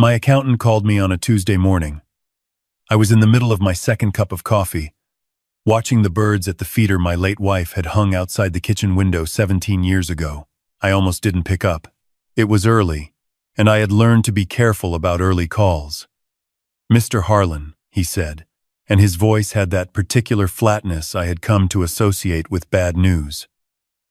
My accountant called me on a Tuesday morning. I was in the middle of my second cup of coffee, watching the birds at the feeder my late wife had hung outside the kitchen window 17 years ago. I almost didn't pick up. It was early, and I had learned to be careful about early calls. "Mr. Harlan," he said, and his voice had that particular flatness I had come to associate with bad news.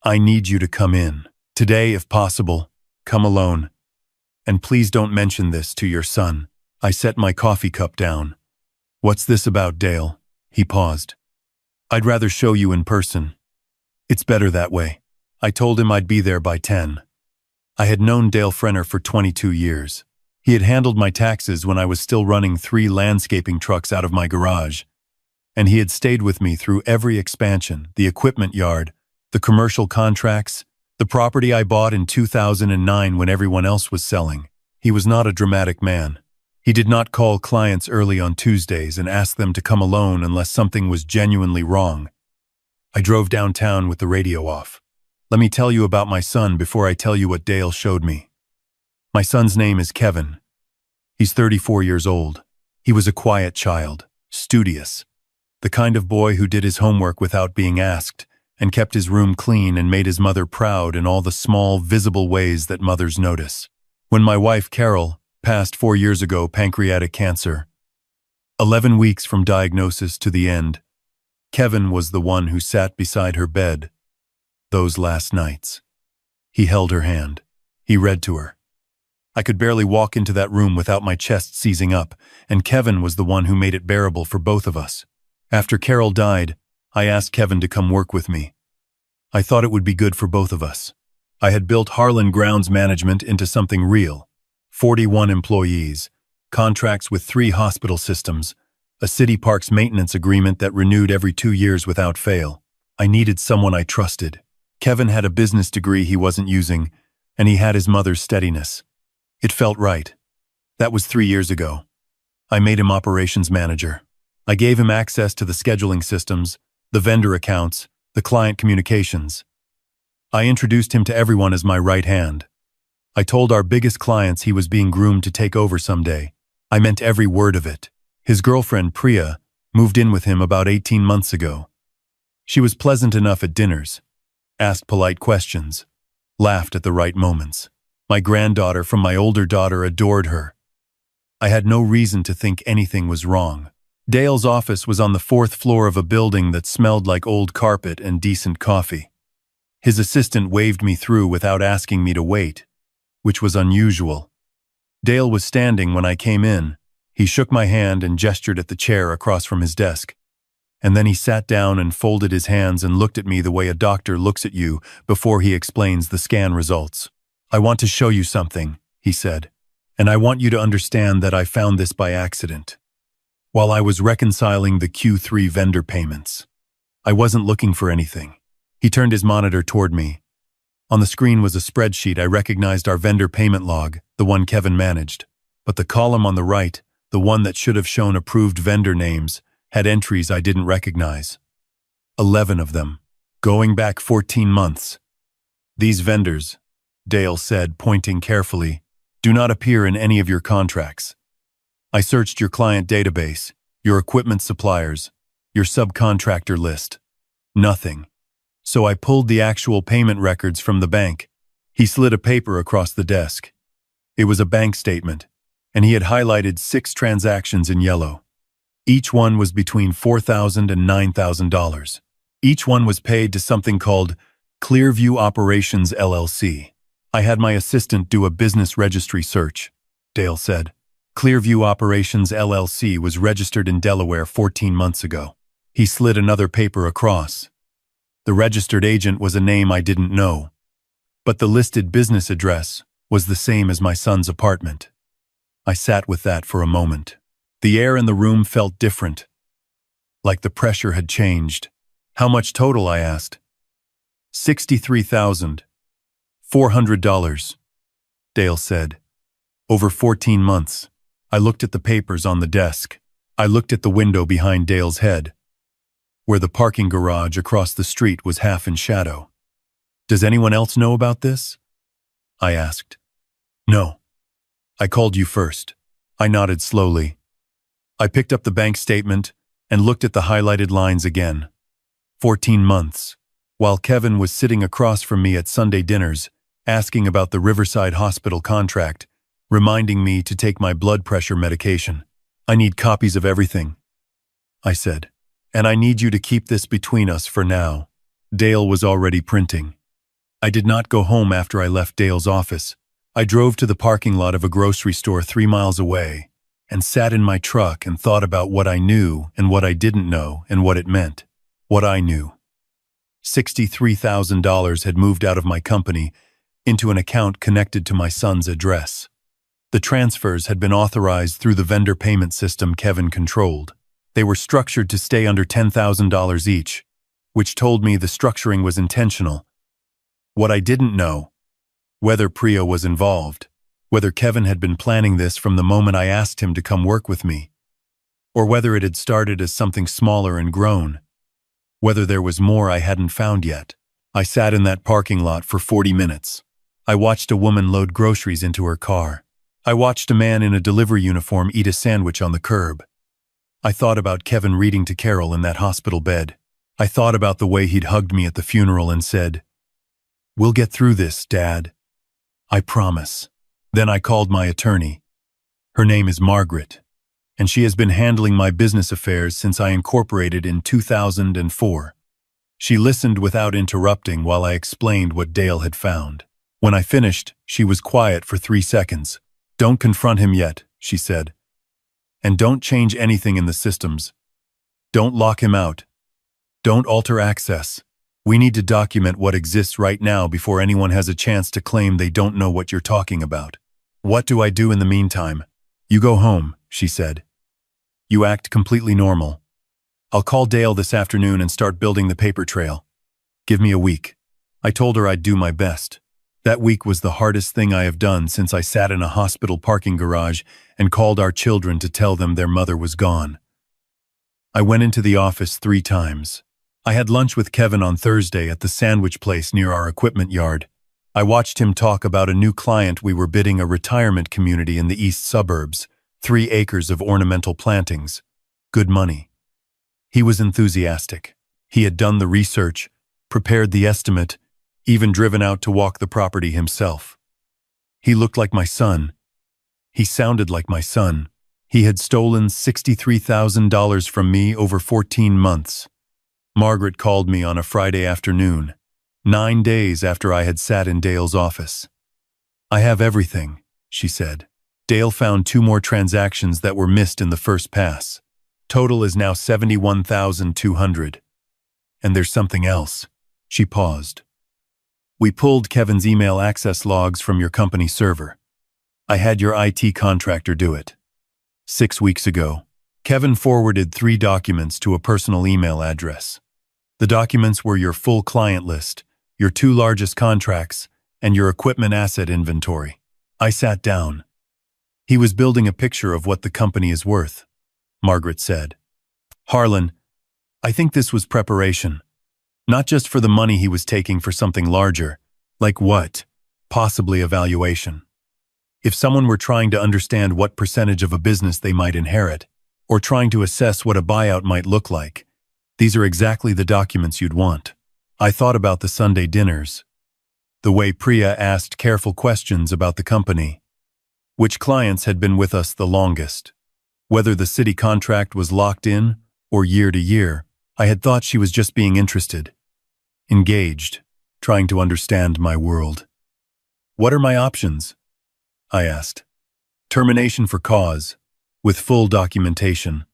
"I need you to come in. Today, if possible. Come alone. And please don't mention this to your son." I set my coffee cup down. "What's this about, Dale?" He paused. "I'd rather show you in person. It's better that way." I told him I'd be there by 10. I had known Dale Frenner for 22 years. He had handled my taxes when I was still running 3 landscaping trucks out of my garage, and he had stayed with me through every expansion, the equipment yard, the commercial contracts, the property I bought in 2009 when everyone else was selling. He was not a dramatic man. He did not call clients early on Tuesdays and ask them to come alone unless something was genuinely wrong. I drove downtown with the radio off. "Let me tell you about my son before I tell you what Dale showed me. My son's name is Kevin. He's 34 years old. He was a quiet child, studious, the kind of boy who did his homework without being asked, and kept his room clean and made his mother proud in all the small, visible ways that mothers notice. When my wife, Carol, passed 4 years ago, pancreatic cancer, 11 weeks from diagnosis to the end, Kevin was the one who sat beside her bed those last nights. He held her hand. He read to her. I could barely walk into that room without my chest seizing up, and Kevin was the one who made it bearable for both of us. After Carol died, I asked Kevin to come work with me. I thought it would be good for both of us. I had built Harlan Grounds Management into something real. 41 employees, contracts with 3 hospital systems, a city parks maintenance agreement that renewed every 2 years without fail. I needed someone I trusted. Kevin had a business degree he wasn't using, and he had his mother's steadiness. It felt right. That was 3 years ago. I made him operations manager. I gave him access to the scheduling systems, the vendor accounts, the client communications. I introduced him to everyone as my right hand. I told our biggest clients he was being groomed to take over someday. I meant every word of it. His girlfriend, Priya, moved in with him about 18 months ago. She was pleasant enough at dinners, asked polite questions, laughed at the right moments. My granddaughter from my older daughter adored her. I had no reason to think anything was wrong. Dale's office was on the 4th floor of a building that smelled like old carpet and decent coffee. His assistant waved me through without asking me to wait, which was unusual. Dale was standing when I came in. He shook my hand and gestured at the chair across from his desk. And then he sat down and folded his hands and looked at me the way a doctor looks at you before he explains the scan results. "I want to show you something," he said, "and I want you to understand that I found this by accident. While I was reconciling the Q3 vendor payments, I wasn't looking for anything." He turned his monitor toward me. On the screen was a spreadsheet. I recognized our vendor payment log, the one Kevin managed. But the column on the right, the one that should have shown approved vendor names, had entries I didn't recognize. 11 of them, going back 14 months. "These vendors," Dale said, pointing carefully, "do not appear in any of your contracts. I searched your client database, your equipment suppliers, your subcontractor list. Nothing. So I pulled the actual payment records from the bank." He slid a paper across the desk. It was a bank statement, and he had highlighted 6 transactions in yellow. Each one was between $4,000 and $9,000. Each one was paid to something called Clearview Operations LLC. I had my assistant do a business registry search, Dale said. Clearview Operations LLC was registered in Delaware 14 months ago. He slid another paper across. The registered agent was a name I didn't know, but the listed business address was the same as my son's apartment. I sat with that for a moment. The air in the room felt different, like the pressure had changed. "How much total?" I asked. $63,400, Dale said. "Over 14 months. I looked at the papers on the desk. I looked at the window behind Dale's head, where the parking garage across the street was half in shadow. "Does anyone else know about this?" I asked. "No. I called you first. I nodded slowly. I picked up the bank statement and looked at the highlighted lines again. 14 months. While Kevin was sitting across from me at Sunday dinners, asking about the Riverside Hospital contract, reminding me to take my blood pressure medication. I need copies of everything, I said. And I need you to keep this between us for now. Dale was already printing. I did not go home after I left Dale's office. I drove to the parking lot of a grocery store 3 miles away and sat in my truck and thought about what I knew and what I didn't know and what it meant. What I knew. $63,000 had moved out of my company into an account connected to my son's address. The transfers had been authorized through the vendor payment system Kevin controlled. They were structured to stay under $10,000 each, which told me the structuring was intentional. What I didn't know, whether Priya was involved, whether Kevin had been planning this from the moment I asked him to come work with me, or whether it had started as something smaller and grown, whether there was more I hadn't found yet. I sat in that parking lot for 40 minutes. I watched a woman load groceries into her car. I watched a man in a delivery uniform eat a sandwich on the curb. I thought about Kevin reading to Carol in that hospital bed. I thought about the way he'd hugged me at the funeral and said, "We'll get through this, Dad. I promise." Then I called my attorney. Her name is Margaret, and she has been handling my business affairs since I incorporated in 2004. She listened without interrupting while I explained what Dale had found. When I finished, she was quiet for 3 seconds. "Don't confront him yet," she said. "And don't change anything in the systems. Don't lock him out. Don't alter access. We need to document what exists right now before anyone has a chance to claim they don't know what you're talking about." "What do I do in the meantime?" "You go home," she said. "You act completely normal. I'll call Dale this afternoon and start building the paper trail. Give me a week." I told her I'd do my best. That week was the hardest thing I have done since I sat in a hospital parking garage and called our children to tell them their mother was gone. I went into the office 3 times. I had lunch with Kevin on Thursday at the sandwich place near our equipment yard. I watched him talk about a new client we were bidding, a retirement community in the east suburbs, 3 acres of ornamental plantings. Good money. He was enthusiastic. He had done the research, prepared the estimate, even driven out to walk the property himself. He looked like my son. He sounded like my son. He had stolen $63,000 from me over 14 months. Margaret called me on a Friday afternoon, 9 days after I had sat in Dale's office. "I have everything," she said. "Dale found 2 more transactions that were missed in the first pass. Total is now $71,200. And there's something else." She paused. "We pulled Kevin's email access logs from your company server. I had your IT contractor do it. 6 weeks ago, Kevin forwarded 3 documents to a personal email address. The documents were your full client list, your 2 largest contracts, and your equipment asset inventory." I sat down. "He was building a picture of what the company is worth," Margaret said. "Harlan, I think this was preparation. Not just for the money he was taking for something larger. Like what? Possibly a valuation. If someone were trying to understand what percentage of a business they might inherit, or trying to assess what a buyout might look like, these are exactly the documents you'd want." I thought about the Sunday dinners, the way Priya asked careful questions about the company, which clients had been with us the longest, whether the city contract was locked in or year to year. I had thought she was just being interested, engaged, trying to understand my world. "What are my options?" I asked. "Termination for cause, with full documentation.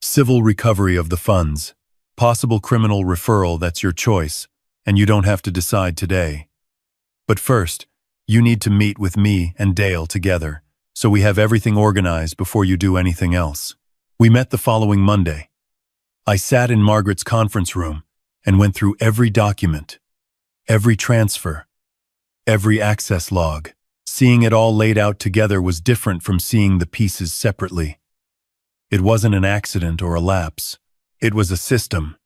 Civil recovery of the funds. Possible criminal referral, that's your choice, and you don't have to decide today. But first, you need to meet with me and Dale together, so we have everything organized before you do anything else." We met the following Monday. I sat in Margaret's conference room and went through every document, every transfer, every access log. Seeing it all laid out together was different from seeing the pieces separately. It wasn't an accident or a lapse. It was a system.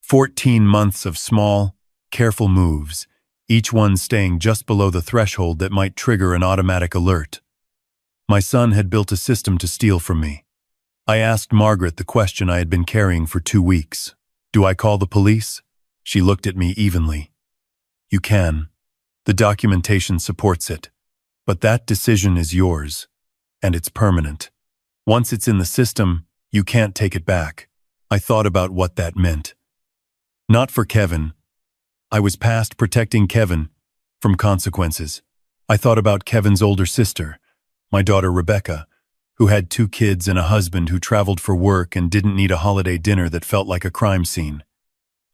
14 months of small, careful moves, each one staying just below the threshold that might trigger an automatic alert. My son had built a system to steal from me. I asked Margaret the question I had been carrying for 2 weeks. Do I call the police? She looked at me evenly. You can. The documentation supports it. But that decision is yours, and it's permanent. Once it's in the system, you can't take it back. I thought about what that meant. Not for Kevin. I was past protecting Kevin from consequences. I thought about Kevin's older sister, my daughter Rebecca, who had 2 kids and a husband who traveled for work and didn't need a holiday dinner that felt like a crime scene.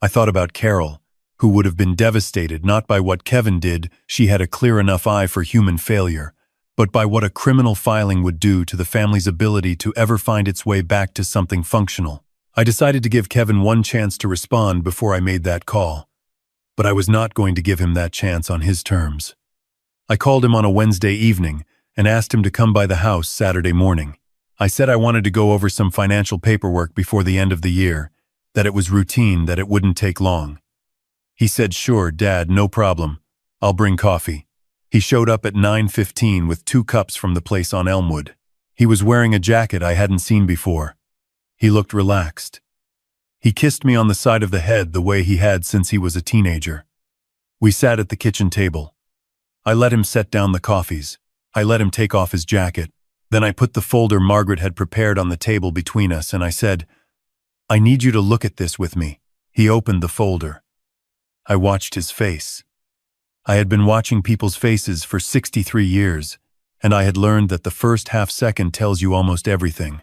I thought about Carol, who would have been devastated not by what Kevin did, she had a clear enough eye for human failure, but by what a criminal filing would do to the family's ability to ever find its way back to something functional. I decided to give Kevin one chance to respond before I made that call, but I was not going to give him that chance on his terms. I called him on a Wednesday evening and asked him to come by the house Saturday morning. I said I wanted to go over some financial paperwork before the end of the year, that it was routine, that it wouldn't take long. He said, "Sure, Dad, no problem. I'll bring coffee." He showed up at 9:15 with 2 cups from the place on Elmwood. He was wearing a jacket I hadn't seen before. He looked relaxed. He kissed me on the side of the head the way he had since he was a teenager. We sat at the kitchen table. I let him set down the coffees. I let him take off his jacket. Then I put the folder Margaret had prepared on the table between us and I said, "I need you to look at this with me." He opened the folder. I watched his face. I had been watching people's faces for 63 years, and I had learned that the first half second tells you almost everything.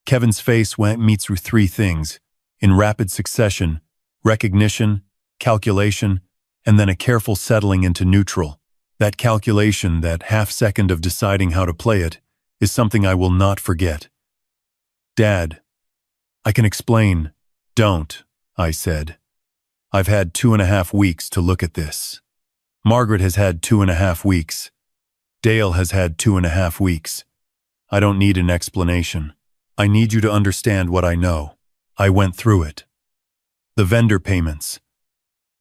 Kevin's face went me through 3 things, in rapid succession: recognition, calculation, and then a careful settling into neutral. That calculation, that half second of deciding how to play it, is something I will not forget. "Dad, I can explain." "Don't," I said. "I've had 2.5 weeks to look at this. Margaret has had 2.5 weeks. Dale has had 2.5 weeks. I don't need an explanation. I need you to understand what I know. I went through it. The vendor payments.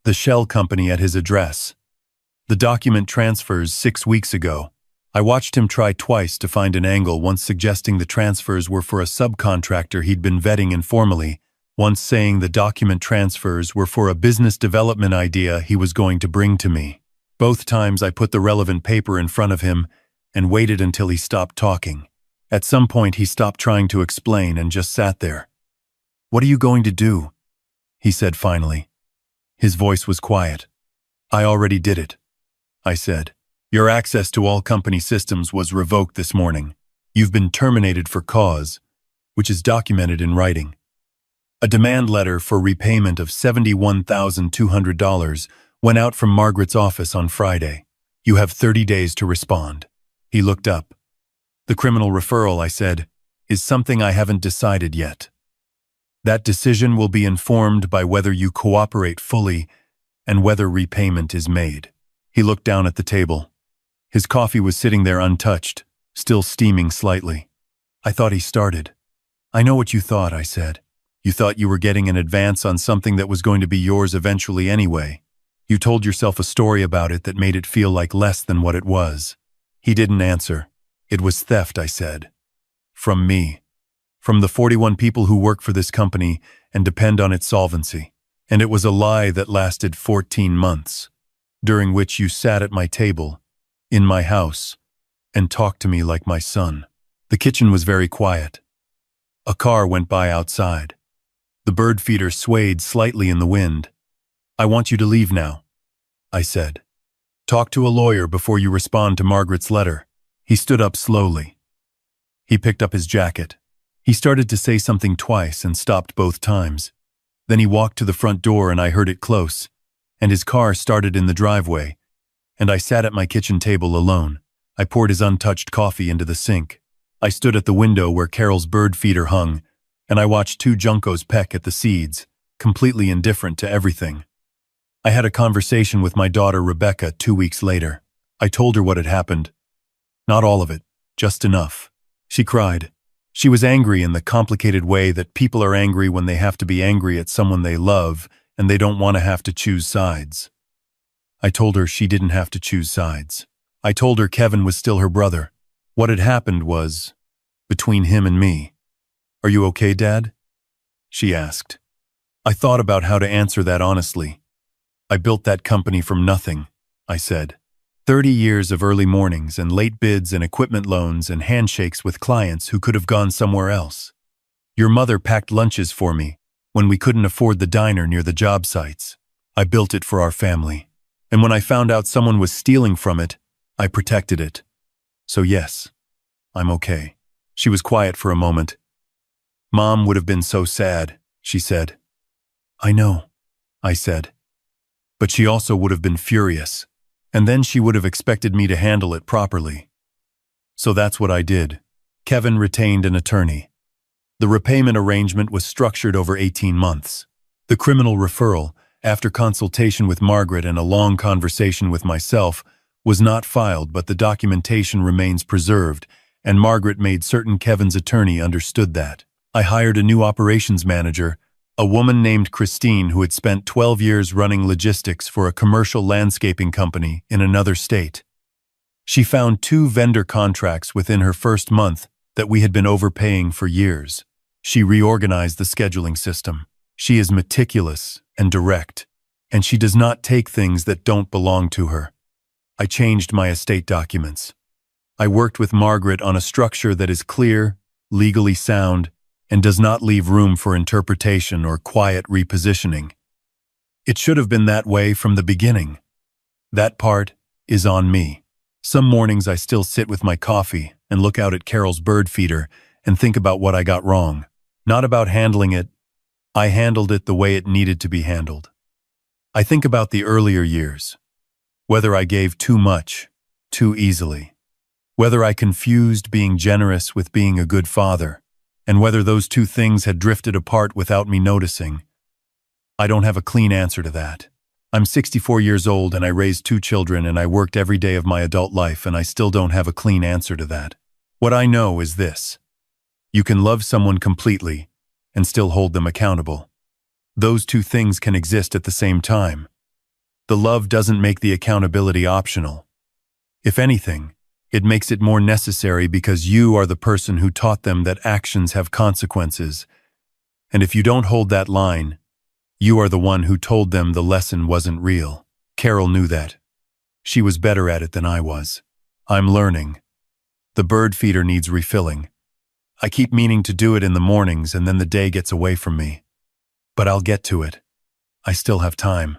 The shell company at his address. The document transfers 6 weeks ago. I watched him try twice to find an angle, once suggesting the transfers were for a subcontractor he'd been vetting informally, once saying the document transfers were for a business development idea he was going to bring to me. Both times I put the relevant paper in front of him and waited until he stopped talking. At some point he stopped trying to explain and just sat there. "What are you going to do?" he said finally. His voice was quiet. "I already did it," I said. "Your access to all company systems was revoked this morning. You've been terminated for cause, which is documented in writing. A demand letter for repayment of $71,200 went out from Margaret's office on Friday. You have 30 days to respond." He looked up. "The criminal referral," I said, "is something I haven't decided yet. That decision will be informed by whether you cooperate fully and whether repayment is made." He looked down at the table. His coffee was sitting there untouched, still steaming slightly. I thought he started. "I know what you thought," I said. "You thought you were getting an advance on something that was going to be yours eventually anyway. You told yourself a story about it that made it feel like less than what it was." He didn't answer. "It was theft," I said. "From me. From the 41 people who work for this company and depend on its solvency. And it was a lie that lasted 14 months, during which you sat at my table, in my house, and talked to me like my son." The kitchen was very quiet. A car went by outside. The bird feeder swayed slightly in the wind. "I want you to leave now," I said. "Talk to a lawyer before you respond to Margaret's letter." He stood up slowly. He picked up his jacket. He started to say something twice and stopped both times. Then he walked to the front door and I heard it close, and his car started in the driveway, and I sat at my kitchen table alone. I poured his untouched coffee into the sink. I stood at the window where Carol's bird feeder hung, and I watched 2 juncos peck at the seeds, completely indifferent to everything. I had a conversation with my daughter Rebecca 2 weeks later. I told her what had happened. Not all of it, just enough. She cried. She was angry in the complicated way that people are angry when they have to be angry at someone they love and they don't want to have to choose sides. I told her she didn't have to choose sides. I told her Kevin was still her brother. What had happened was, between him and me. "Are you okay, Dad?" she asked. I thought about how to answer that honestly. "I built that company from nothing," I said. 30 years of early mornings and late bids and equipment loans and handshakes with clients who could have gone somewhere else. Your mother packed lunches for me when we couldn't afford the diner near the job sites. I built it for our family. And when I found out someone was stealing from it, I protected it. So yes, I'm okay." She was quiet for a moment. "Mom would have been so sad," she said. "I know," I said. "But she also would have been furious. And then she would have expected me to handle it properly. So that's what I did." Kevin retained an attorney. The repayment arrangement was structured over 18 months. The criminal referral, after consultation with Margaret and a long conversation with myself, was not filed, but the documentation remains preserved, and Margaret made certain Kevin's attorney understood that. I hired a new operations manager, a woman named Christine who had spent 12 years running logistics for a commercial landscaping company in another state. She found 2 vendor contracts within her first month that we had been overpaying for years. She reorganized the scheduling system. She is meticulous and direct, and she does not take things that don't belong to her. I changed my estate documents. I worked with Margaret on a structure that is clear, legally sound, and does not leave room for interpretation or quiet repositioning. It should have been that way from the beginning. That part is on me. Some mornings I still sit with my coffee and look out at Carol's bird feeder and think about what I got wrong. Not about handling it. I handled it the way it needed to be handled. I think about the earlier years. Whether I gave too much, too easily. Whether I confused being generous with being a good father. And whether those 2 things had drifted apart without me noticing. I don't have a clean answer to that. I'm 64 years old and I raised 2 children and I worked every day of my adult life and I still don't have a clean answer to that. What I know is this. You can love someone completely and still hold them accountable. Those 2 things can exist at the same time. The love doesn't make the accountability optional. If anything, it makes it more necessary because you are the person who taught them that actions have consequences. And if you don't hold that line, you are the one who told them the lesson wasn't real. Carol knew that. She was better at it than I was. I'm learning. The bird feeder needs refilling. I keep meaning to do it in the mornings and then the day gets away from me. But I'll get to it. I still have time.